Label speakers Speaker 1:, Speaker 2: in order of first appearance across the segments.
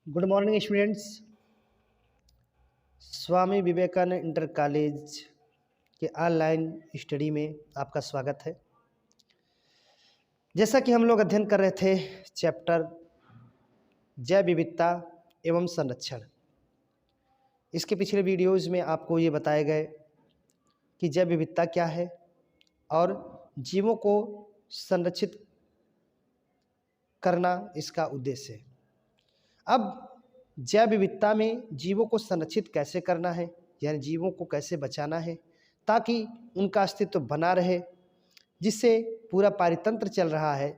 Speaker 1: Good morning students. Swami Vivekananda inter college के online study में आपका स्वागत है। जैसा कि हम लोग अध्ययन कर रहे थे चैप्टर जैव विविधता एवं संरक्षण, इसके पिछले वीडियोज़ में आपको ये बताए गए कि जैव विविधता क्या है और जीवों को संरक्षित करना इसका उद्देश्य है। अब जैव विविधता में जीवों को संरक्षित कैसे करना है, यानी जीवों को कैसे बचाना है ताकि उनका अस्तित्व बना रहे, जिससे पूरा पारितंत्र चल रहा है,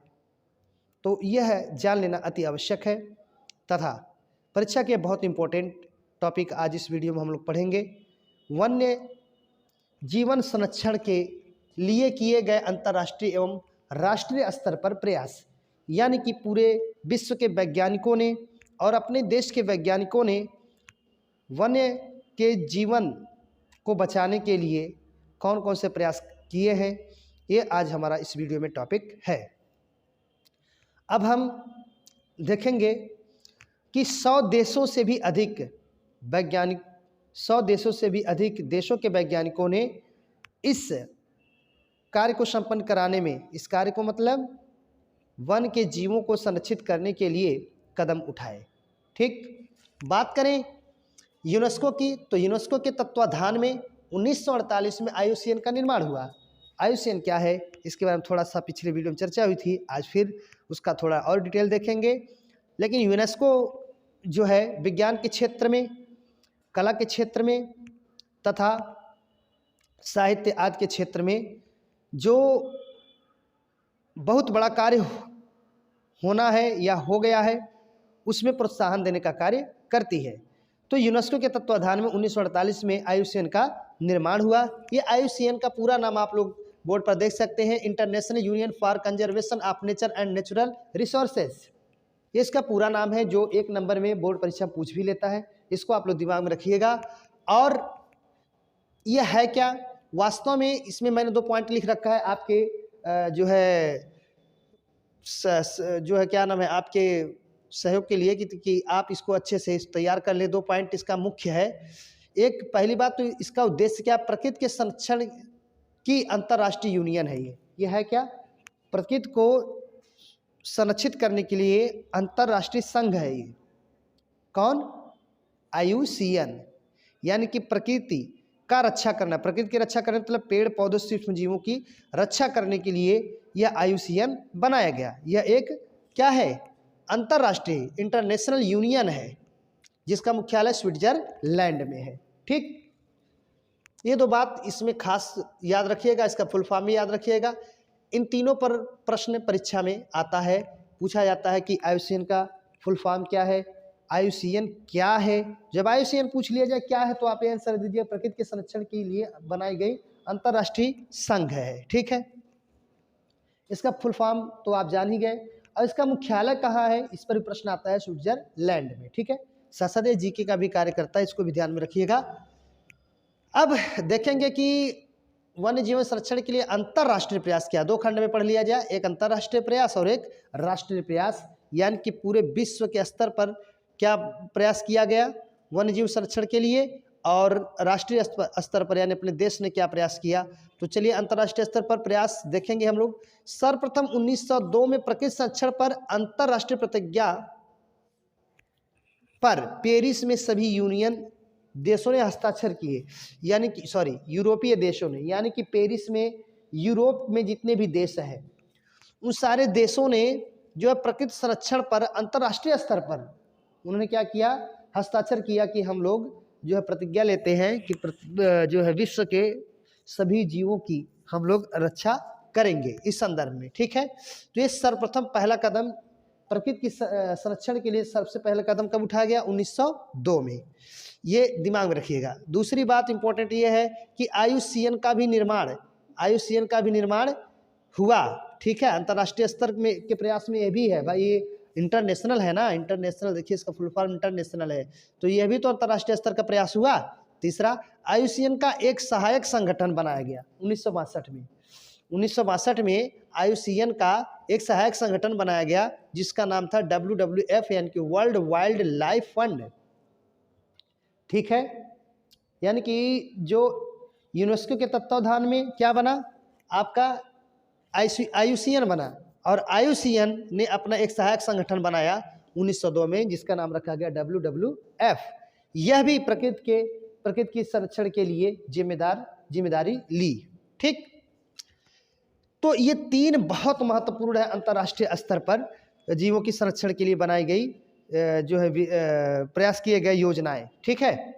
Speaker 1: तो यह जान लेना अति आवश्यक है। तथा परीक्षा के बहुत इम्पोर्टेंट टॉपिक आज इस वीडियो में हम लोग पढ़ेंगे। वन्य जीवन संरक्षण के लिए किए गए अंतर्राष्ट्रीय एवं राष्ट्रीय स्तर पर प्रयास, यानी कि पूरे विश्व के वैज्ञानिकों ने और अपने देश के वैज्ञानिकों ने वन्य के जीवन को बचाने के लिए कौन कौन से प्रयास किए हैं, ये आज हमारा इस वीडियो में टॉपिक है। अब हम देखेंगे कि 100 देशों से भी अधिक वैज्ञानिक 100 देशों से भी अधिक देशों के वैज्ञानिकों ने इस कार्य को संपन्न कराने में, इस कार्य को मतलब वन के जीवों को संरक्षित करने के लिए कदम उठाए। ठीक, बात करें यूनेस्को की, तो यूनेस्को के तत्वाधान में 1948 में IUCN का निर्माण हुआ। IUCN क्या है, इसके बारे में थोड़ा सा पिछले वीडियो में चर्चा हुई थी, आज फिर उसका थोड़ा और डिटेल देखेंगे। लेकिन यूनेस्को जो है विज्ञान के क्षेत्र में, कला के क्षेत्र में तथा साहित्य आदि के क्षेत्र में जो बहुत बड़ा कार्य होना है या हो गया है, उसमें प्रोत्साहन देने का कार्य करती है। तो यूनेस्को के तत्वाधान में 1948 में IUCN का निर्माण हुआ। ये IUCN का पूरा नाम आप लोग बोर्ड पर देख सकते हैं, international union for conservation of nature and natural resources. ये इसका पूरा नाम है, जो एक नंबर में बोर्ड परीक्षा पूछ भी लेता है। इसको आप लोग दिमाग में रखिएगा। और यह है क्या, वास्तव में इसमें मैंने 2 पॉइंट लिख रखा है आपके जो है क्या नाम है, आपके सहयोग के लिए कि आप इसको अच्छे से तैयार कर ले। 2 पॉइंट इसका मुख्य है। एक, पहली बात तो इसका उद्देश्य क्या, प्रकृति के संरक्षण की अंतर्राष्ट्रीय यूनियन है। ये है क्या, प्रकृति को संरक्षित करने के लिए अंतर्राष्ट्रीय संघ है। ये कौन, IUCN, यानी कि प्रकृति का रक्षा करना, प्रकृति की रक्षा करने मतलब पेड़ पौधों सूक्ष्म जीवों की रक्षा करने के लिए यह IUCN बनाया गया। यह एक क्या है, अंतर्राष्ट्रीय इंटरनेशनल यूनियन है, जिसका मुख्यालय स्विट्जरलैंड में है। ठीक, ये 2 बात इसमें खास याद रखिएगा, इसका फुल फॉर्म भी याद रखिएगा। इन तीनों पर प्रश्न परीक्षा में आता है, पूछा जाता है कि IUCN का फुल फॉर्म क्या है, IUCN क्या है। जब IUCN पूछ लिया जाए क्या है, तो आप आंसर दीजिए प्रकृति के संरक्षण के लिए बनाई गई अंतर्राष्ट्रीय संघ है। ठीक है, इसका फुल फॉर्म तो आप जान ही गए। और इसका मुख्यालय कहाँ है, इस पर भी प्रश्न आता है, स्विट्जरलैंड में। ठीक है, संसदीय जीके का भी कार्य करता है, इसको भी ध्यान में रखिएगा। अब देखेंगे कि वन्य जीवन संरक्षण के लिए अंतर्राष्ट्रीय प्रयास क्या, 2 खंड में पढ़ लिया जाए, एक अंतर्राष्ट्रीय प्रयास और एक राष्ट्रीय प्रयास, यानी कि पूरे विश्व के स्तर पर क्या प्रयास किया गया वन्य जीव संरक्षण के लिए, और राष्ट्रीय स्तर पर यानी अपने देश ने क्या प्रयास किया। तो चलिए अंतर्राष्ट्रीय स्तर पर प्रयास देखेंगे हम लोग। सर्वप्रथम 1902 में प्रकृति संरक्षण पर अंतर्राष्ट्रीय प्रतिज्ञा पर पेरिस में सभी यूनियन देशों ने हस्ताक्षर किए, यानी कि यूरोपीय देशों ने, यानी कि पेरिस में यूरोप में जितने भी देश हैं उन सारे देशों ने जो है प्रकृति संरक्षण पर अंतर्राष्ट्रीय स्तर पर उन्होंने क्या किया, हस्ताक्षर किया कि हम लोग जो है प्रतिज्ञा लेते हैं कि जो है विश्व के सभी जीवों की हम लोग रक्षा करेंगे इस संदर्भ में। ठीक है, तो ये सर्वप्रथम पहला कदम प्रकृति की संरक्षण के लिए सबसे पहला कदम कब उठाया गया, 1902 में। ये दिमाग में रखिएगा। दूसरी बात इंपॉर्टेंट ये है कि IUCN का भी निर्माण हुआ। ठीक है, अंतर्राष्ट्रीय स्तर में के प्रयास में ये भी है भाई, ये इंटरनेशनल है ना, इंटरनेशनल, देखिए इसका फुल फॉर्म इंटरनेशनल है, तो यह भी तो अंतर्राष्ट्रीय स्तर का प्रयास हुआ। तीसरा, IUCN का एक सहायक संगठन बनाया गया 1962 में, 1962 में IUCN का एक सहायक संगठन बनाया गया जिसका नाम था WWF यानी कि वर्ल्ड वाइल्ड लाइफ फंड। ठीक है, यानी कि जो यूनेस्को के तत्वावधान में क्या बना, आपका IUCN बना, और IUCN ने अपना एक सहायक संगठन बनाया 1902 में जिसका नाम रखा गया WWF। यह भी प्रकृति के संरक्षण के लिए जिम्मेदारी ली। ठीक, तो ये 3 बहुत महत्वपूर्ण है अंतर्राष्ट्रीय स्तर पर जीवों की संरक्षण के लिए बनाई गई जो है प्रयास किए गए योजनाएं। ठीक है,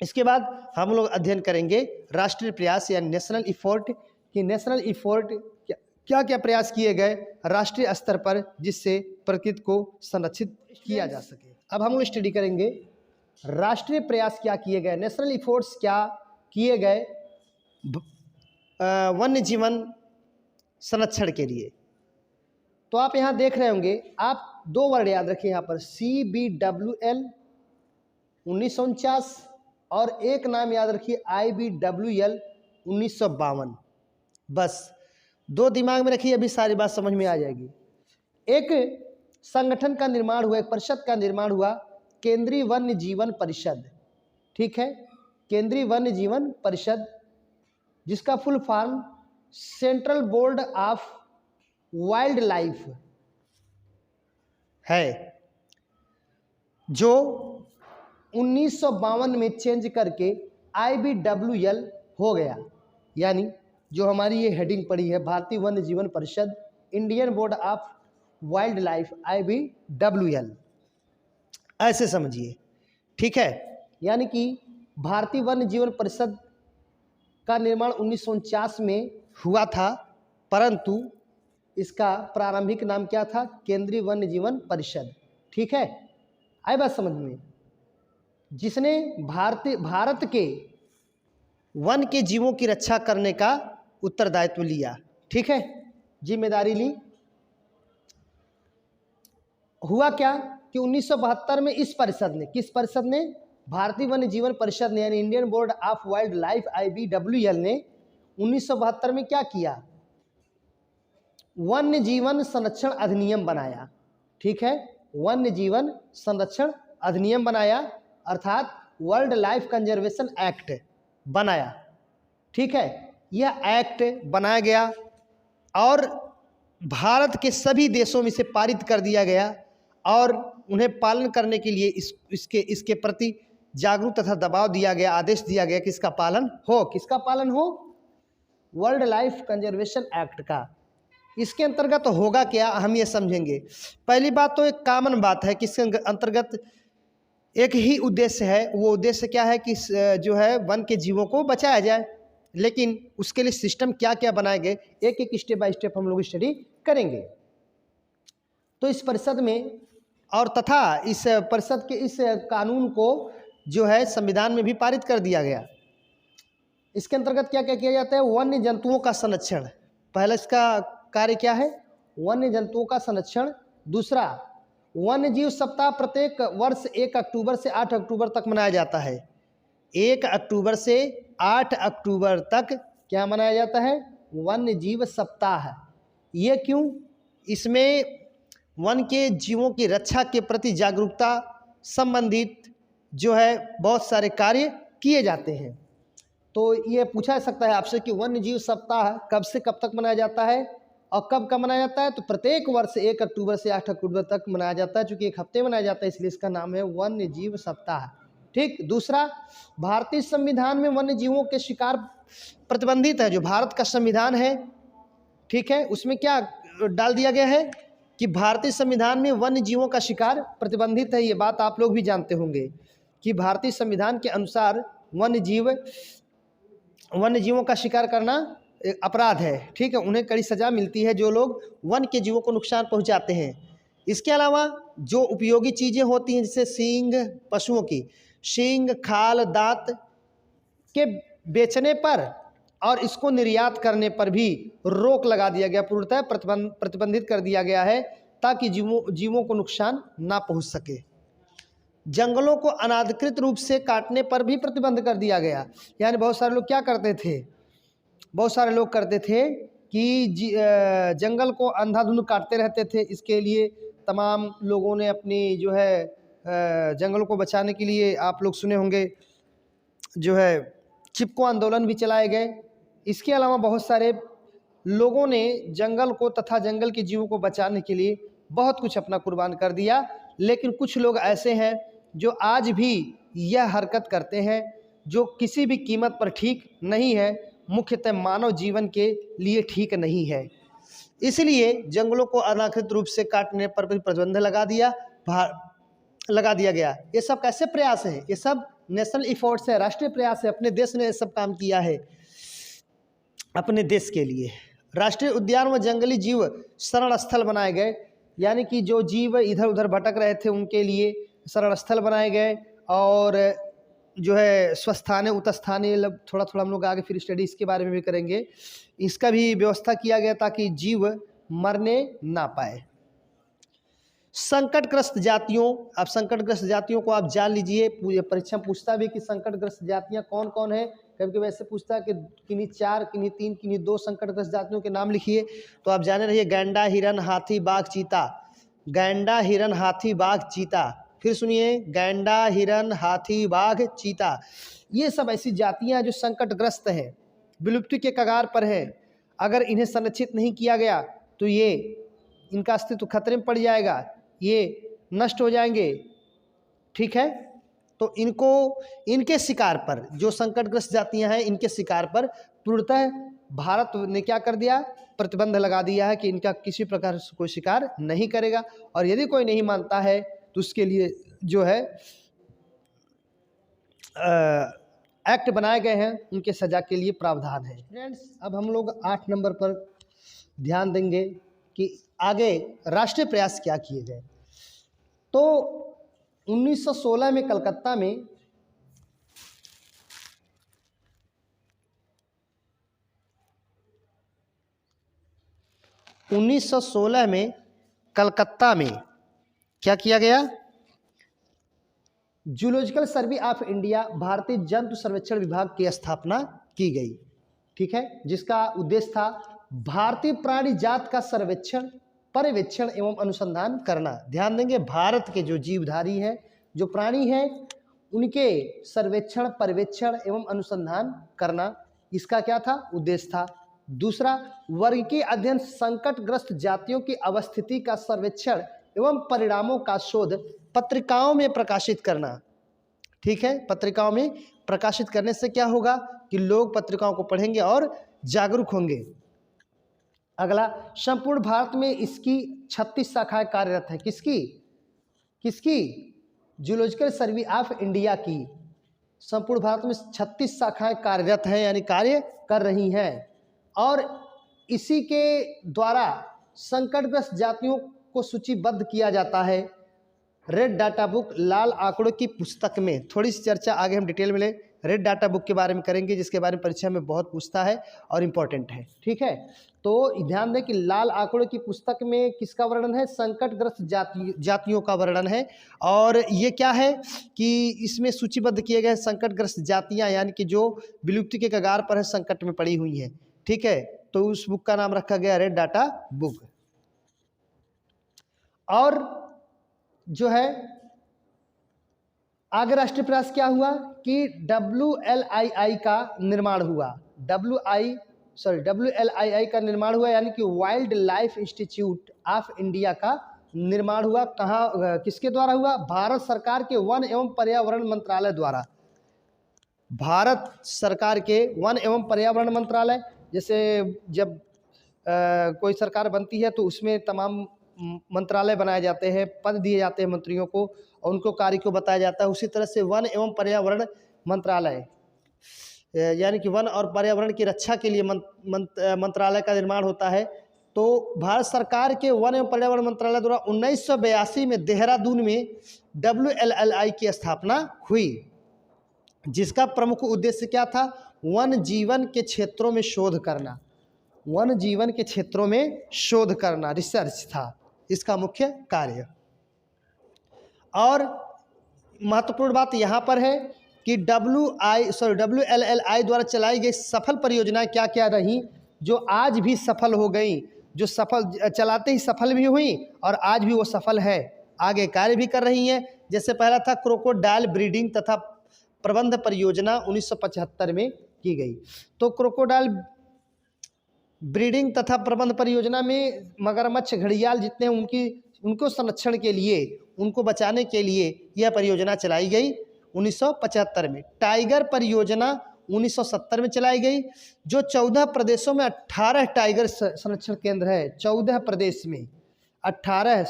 Speaker 1: इसके बाद हम लोग अध्ययन करेंगे राष्ट्रीय प्रयास या नेशनल इफोर्ट कि नेशनल इफोर्ट क्या क्या प्रयास किए गए राष्ट्रीय स्तर पर जिससे प्रकृति को संरक्षित किया जा सके। अब हम लोग स्टडी करेंगे राष्ट्रीय प्रयास क्या किए गए, नेशनल इफोर्ट्स क्या किए गए वन्य जीवन संरक्षण के लिए। तो आप यहाँ देख रहे होंगे, आप 2 वर्ड याद रखिए यहाँ पर, CBWL 1949 और एक नाम याद रखिए IBWL 1952। बस 2 दिमाग में रखिए, अभी सारी बात समझ में आ जाएगी। एक संगठन का निर्माण हुआ, एक परिषद का निर्माण हुआ, केंद्रीय वन्य जीवन परिषद। ठीक है, केंद्रीय वन्य जीवन परिषद जिसका full form central board of wild life है, जो 1952 में चेंज करके IBWL हो गया। यानी जो हमारी ये हेडिंग पड़ी है भारतीय वन्य जीवन परिषद, Indian board of wild life IBWL, ऐसे समझिए। ठीक है, यानी कि भारतीय वन्य जीवन परिषद का निर्माण 1949 में हुआ था, परंतु इसका प्रारंभिक नाम क्या था, केंद्रीय वन्य जीवन परिषद। ठीक है, आई बात समझ में, जिसने भारत के वन के जीवों की रक्षा करने का उत्तरदायित्व लिया। ठीक है, जिम्मेदारी ली। हुआ क्या कि 1972 में इस परिषद ने, किस परिषद ने, भारतीय वन्य जीवन परिषद ने यानी Indian board of wild life IBWL ने 1972 में क्या किया, वन्य जीवन संरक्षण अधिनियम बनाया। ठीक है, वन्य जीवन संरक्षण अधिनियम बनाया, अर्थात वर्ल्ड लाइफ कंजर्वेशन एक्ट बनाया। ठीक है, यह एक्ट बनाया गया और भारत के सभी देशों में इसे पारित कर दिया गया और उन्हें पालन करने के लिए इसके प्रति जागरूक तथा दबाव दिया गया, आदेश दिया गया कि इसका पालन हो। किसका पालन हो, वर्ल्ड लाइफ कंजर्वेशन एक्ट का। इसके अंतर्गत तो होगा क्या, हम ये समझेंगे। पहली बात तो एक कॉमन बात है कि इसके अंतर्गत एक ही उद्देश्य है, वो उद्देश्य क्या है कि जो है वन के जीवों को बचाया जाए, लेकिन उसके लिए सिस्टम क्या क्या बनाए गए, एक एक स्टेप बाय स्टेप हम लोग स्टडी करेंगे। तो इस परिषद में और तथा इस परिषद के इस कानून को जो है संविधान में भी पारित कर दिया गया। इसके अंतर्गत क्या क्या किया जाता है, वन्य जंतुओं का संरक्षण। पहला इसका कार्य क्या है, वन्य जंतुओं का संरक्षण। दूसरा, वन्य जीव सप्ताह प्रत्येक वर्ष 1 अक्टूबर से 8 अक्टूबर तक मनाया जाता है। 1 अक्टूबर से 8 अक्टूबर तक क्या मनाया जाता है, वन्य जीव सप्ताह। ये क्यों, इसमें वन के जीवों की रक्षा के प्रति जागरूकता संबंधित जो है बहुत सारे कार्य किए जाते हैं। तो ये पूछा जा सकता है आपसे कि वन्य जीव सप्ताह कब से कब तक मनाया जाता है और कब कब मनाया जाता है। तो प्रत्येक वर्ष 1 अक्टूबर से 8 अक्टूबर तक मनाया जाता है, चूँकि 1 हफ्ते मनाया जाता है इसलिए इसका नाम है वन्य जीव सप्ताह। ठीक। दूसरा, भारतीय संविधान में वन्य जीवों के शिकार प्रतिबंधित है। जो भारत का संविधान है, ठीक है, उसमें क्या डाल दिया गया है कि भारतीय संविधान में वन्य जीवों का शिकार प्रतिबंधित है। ये बात आप लोग भी जानते होंगे कि भारतीय संविधान के अनुसार वन्य जीवों का शिकार करना अपराध है। ठीक है, उन्हें कड़ी सज़ा मिलती है जो लोग वन के जीवों को नुकसान पहुंचाते हैं। इसके अलावा जो उपयोगी चीज़ें होती हैं जैसे सींग, पशुओं की सींग, खाल, दांत के बेचने पर और इसको निर्यात करने पर भी रोक लगा दिया गया, पूर्णतः प्रतिबंधित कर दिया गया है ताकि जीवों को नुकसान ना पहुंच सके। जंगलों को अनाधिकृत रूप से काटने पर भी प्रतिबंध कर दिया गया। यानी बहुत सारे लोग क्या करते थे, बहुत सारे लोग करते थे कि जंगल को अंधाधुंध काटते रहते थे। इसके लिए तमाम लोगों ने अपनी जो है जंगल को बचाने के लिए, आप लोग सुने होंगे, जो है चिपको आंदोलन भी चलाए गए। इसके अलावा बहुत सारे लोगों ने जंगल को तथा जंगल के जीवों को बचाने के लिए बहुत कुछ अपना कुर्बान कर दिया। लेकिन कुछ लोग ऐसे हैं जो आज भी यह हरकत करते हैं, जो किसी भी कीमत पर ठीक नहीं है, मुख्यतः मानव जीवन के लिए ठीक नहीं है। इसलिए जंगलों को अनाधिकृत रूप से काटने पर भी प्रतिबंध लगा दिया गया। ये सब कैसे प्रयास है? ये सब नेशनल इफोर्ट्स है, राष्ट्रीय प्रयास है। अपने देश ने ये सब काम किया है अपने देश के लिए। राष्ट्रीय उद्यान व जंगली जीव शरण स्थल बनाए गए, यानी कि जो जीव इधर उधर भटक रहे थे उनके लिए शरण स्थल बनाए गए। और जो है स्वस्थानीय उत्स्थानीय, थोड़ा थोड़ा हम लोग आगे फिर स्टडी इसके बारे में भी करेंगे, इसका भी व्यवस्था किया गया ताकि जीव मरने ना पाए। संकटग्रस्त जातियों, अब संकटग्रस्त जातियों को आप जान लीजिए। परीक्षा पूछता भी कि संकटग्रस्त जातियां कौन कौन है। कभी कभी ऐसे पूछता है कि किन्हीं 4, किन्हीं 3, किन्हीं 2 संकटग्रस्त जातियों के नाम लिखिए, तो आप जाने रहिए गैंडा, हिरन, हाथी, बाघ, चीता। गैंडा, हिरन, हाथी, बाघ, चीता। फिर सुनिए, गैंडा, हिरन, हाथी, बाघ, चीता। ये सब ऐसी जातियां जो संकटग्रस्त हैं, विलुप्ति के कगार पर हैं। अगर इन्हें संरक्षित नहीं किया गया तो ये इनका अस्तित्व खतरे में पड़ जाएगा, ये नष्ट हो जाएंगे। ठीक है, तो इनको, इनके शिकार पर, जो संकटग्रस्त जातियां हैं, इनके शिकार पर पूर्णतः भारत ने क्या कर दिया? प्रतिबंध लगा दिया है कि इनका किसी प्रकार से कोई शिकार नहीं करेगा। और यदि कोई नहीं मानता है तो उसके लिए जो है एक्ट बनाए गए हैं, उनके सजा के लिए प्रावधान है। फ्रेंड्स, अब हम लोग 8 नंबर पर ध्यान देंगे कि आगे राष्ट्रीय प्रयास क्या किए गए। तो 1916 में कलकत्ता में क्या किया गया? जूलॉजिकल सर्वे ऑफ इंडिया, भारतीय जंतु सर्वेक्षण विभाग की स्थापना की गई। ठीक है, जिसका उद्देश्य था भारतीय प्राणी जात का सर्वेक्षण, पर्यवेक्षण एवं अनुसंधान करना। ध्यान देंगे, भारत के जो जीवधारी हैं, जो प्राणी हैं, उनके सर्वेक्षण, पर्यवेक्षण एवं अनुसंधान करना, इसका क्या था? उद्देश्य था। दूसरा, वर्गीय अध्ययन, संकटग्रस्त जातियों की अवस्थिति का सर्वेक्षण एवं परिणामों का शोध पत्रिकाओं में प्रकाशित करना। ठीक है, पत्रिकाओं में प्रकाशित करने से क्या होगा कि लोग पत्रिकाओं को पढ़ेंगे और जागरूक होंगे। अगला, संपूर्ण भारत में इसकी 36 शाखाएं कार्यरत हैं। किसकी? जूलॉजिकल सर्वे ऑफ इंडिया की। संपूर्ण भारत में 36 शाखाएं कार्यरत हैं, यानी कार्य कर रही हैं। और इसी के द्वारा संकटग्रस्त जातियों को सूचीबद्ध किया जाता है। रेड डाटा बुक, लाल आंकड़ों की पुस्तक में। थोड़ी सी चर्चा आगे हम डिटेल में ले रेड डाटा बुक के बारे में करेंगे, जिसके बारे में परीक्षा में बहुत पूछता है और इम्पोर्टेंट है। ठीक है, तो ध्यान दें कि लाल आंकड़ों की पुस्तक में किसका वर्णन है? संकटग्रस्त जातियों का वर्णन है। और ये क्या है कि इसमें सूचीबद्ध किए गए संकटग्रस्त जातियां, यानी कि जो विलुप्ति के कगार पर है, संकट में पड़ी हुई हैं। ठीक है, तो उस बुक का नाम रखा गया रेड डाटा बुक। और जो है आगे राष्ट्रीय प्रयास क्या हुआ कि WLII का निर्माण हुआ। WLII का निर्माण हुआ, यानी कि wild life institute of India का निर्माण हुआ। कहाँ, किसके द्वारा हुआ? भारत सरकार के वन एवं पर्यावरण मंत्रालय द्वारा। भारत सरकार के वन एवं पर्यावरण मंत्रालय, जैसे जब कोई सरकार बनती है तो उसमें तमाम मंत्रालय बनाए जाते हैं, पद दिए जाते हैं मंत्रियों को और उनको कार्य को बताया जाता है। उसी तरह से वन एवं पर्यावरण मंत्रालय, यानी कि वन और पर्यावरण की रक्षा के लिए मंत्रालय का निर्माण होता है। तो भारत सरकार के वन एवं पर्यावरण मंत्रालय द्वारा 1982 में देहरादून में WLLI की स्थापना हुई, जिसका प्रमुख उद्देश्य क्या था? वन जीवन के क्षेत्रों में शोध करना। वन जीवन के क्षेत्रों में शोध करना, रिसर्च था इसका मुख्य कार्य। और महत्वपूर्ण बात यहाँ पर है कि WLLI द्वारा चलाई गई सफल परियोजनाएं क्या क्या रही, जो आज भी सफल हो गई, जो सफल चलाते ही सफल भी हुई और आज भी वो सफल है, आगे कार्य भी कर रही हैं। जैसे पहला था क्रोकोडाइल ब्रीडिंग तथा प्रबंध परियोजना 1975 में की गई। तो क्रोकोडाइल ब्रीडिंग तथा प्रबंध परियोजना में मगरमच्छ, घड़ियाल जितने उनको संरक्षण के लिए, उनको बचाने के लिए यह परियोजना चलाई गई 1975 में। टाइगर परियोजना 1970 में चलाई गई, जो 14 प्रदेशों में 18 टाइगर संरक्षण केंद्र है। 14 प्रदेश में 18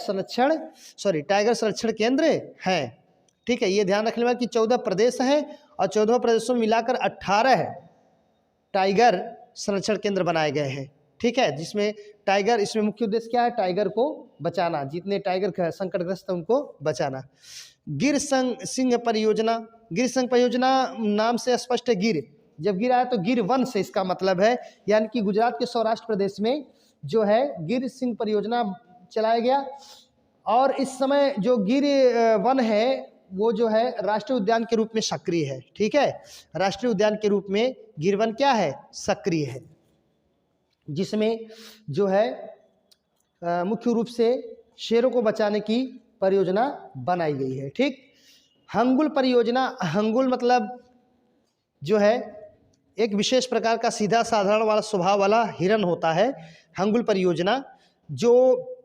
Speaker 1: टाइगर संरक्षण केंद्र हैं। ठीक है, ये ध्यान रखने वाला कि 14 प्रदेश हैं और 14 प्रदेशों में मिलाकर 18 टाइगर संरक्षण केंद्र बनाए गए हैं। ठीक है, जिसमें टाइगर, इसमें मुख्य उद्देश्य क्या है, टाइगर को बचाना, जितने टाइगर संकटग्रस्त हैं उनको बचाना। गिर सिंह परियोजना, गिर सिंह परियोजना नाम से स्पष्ट है, गिर जब गिर आया तो गिर वन से इसका मतलब है, यानी कि गुजरात के सौराष्ट्र प्रदेश में जो है गिर सिंह परियोजना चलाया गया। और इस समय जो गिर वन है वो जो है राष्ट्रीय उद्यान के रूप में सक्रिय है। ठीक है, राष्ट्रीय उद्यान के रूप में गिर वन क्या है, सक्रिय है, जिसमें जो है मुख्य रूप से शेरों को बचाने की परियोजना बनाई गई है। ठीक, हंगुल परियोजना, हंगुल मतलब जो है एक विशेष प्रकार का सीधा साधारण वाला स्वभाव वाला हिरन होता है। हंगुल परियोजना जो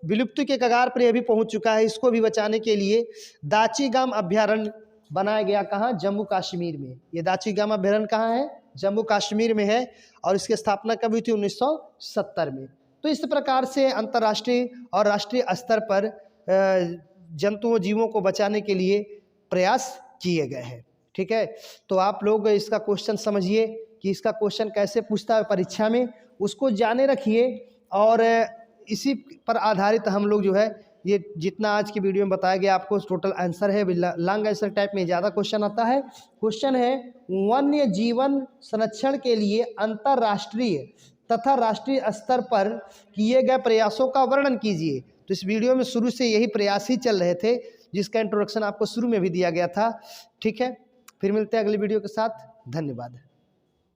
Speaker 1: विलुप्ति के कगार पर अभी पहुंच चुका है, इसको भी बचाने के लिए दाचीगाम अभ्यारण्य बनाया गया। कहाँ, जम्मू कश्मीर में। ये दाचीगाम अभ्यारण्य कहाँ है, जम्मू कश्मीर में है, और इसकी स्थापना कब हुई थी, 1970 में। तो इस प्रकार से अंतर्राष्ट्रीय और राष्ट्रीय स्तर पर जंतुओं जीवों को बचाने के लिए प्रयास किए गए हैं। ठीक है, तो आप लोग इसका क्वेश्चन समझिए कि इसका क्वेश्चन कैसे पूछता है परीक्षा में, उसको जाने रखिए, और इसी पर आधारित हम लोग जो है ये जितना आज की वीडियो में बताया गया आपको टोटल आंसर है, लॉन्ग आंसर टाइप में ज़्यादा क्वेश्चन आता है। क्वेश्चन है, वन्य जीवन संरक्षण के लिए अंतर्राष्ट्रीय तथा राष्ट्रीय स्तर पर किए गए प्रयासों का वर्णन कीजिए। तो इस वीडियो में शुरू से यही प्रयास ही चल रहे थे, जिसका इंट्रोडक्शन आपको शुरू में भी दिया गया था। ठीक है, फिर मिलते हैं अगली वीडियो के साथ। धन्यवाद।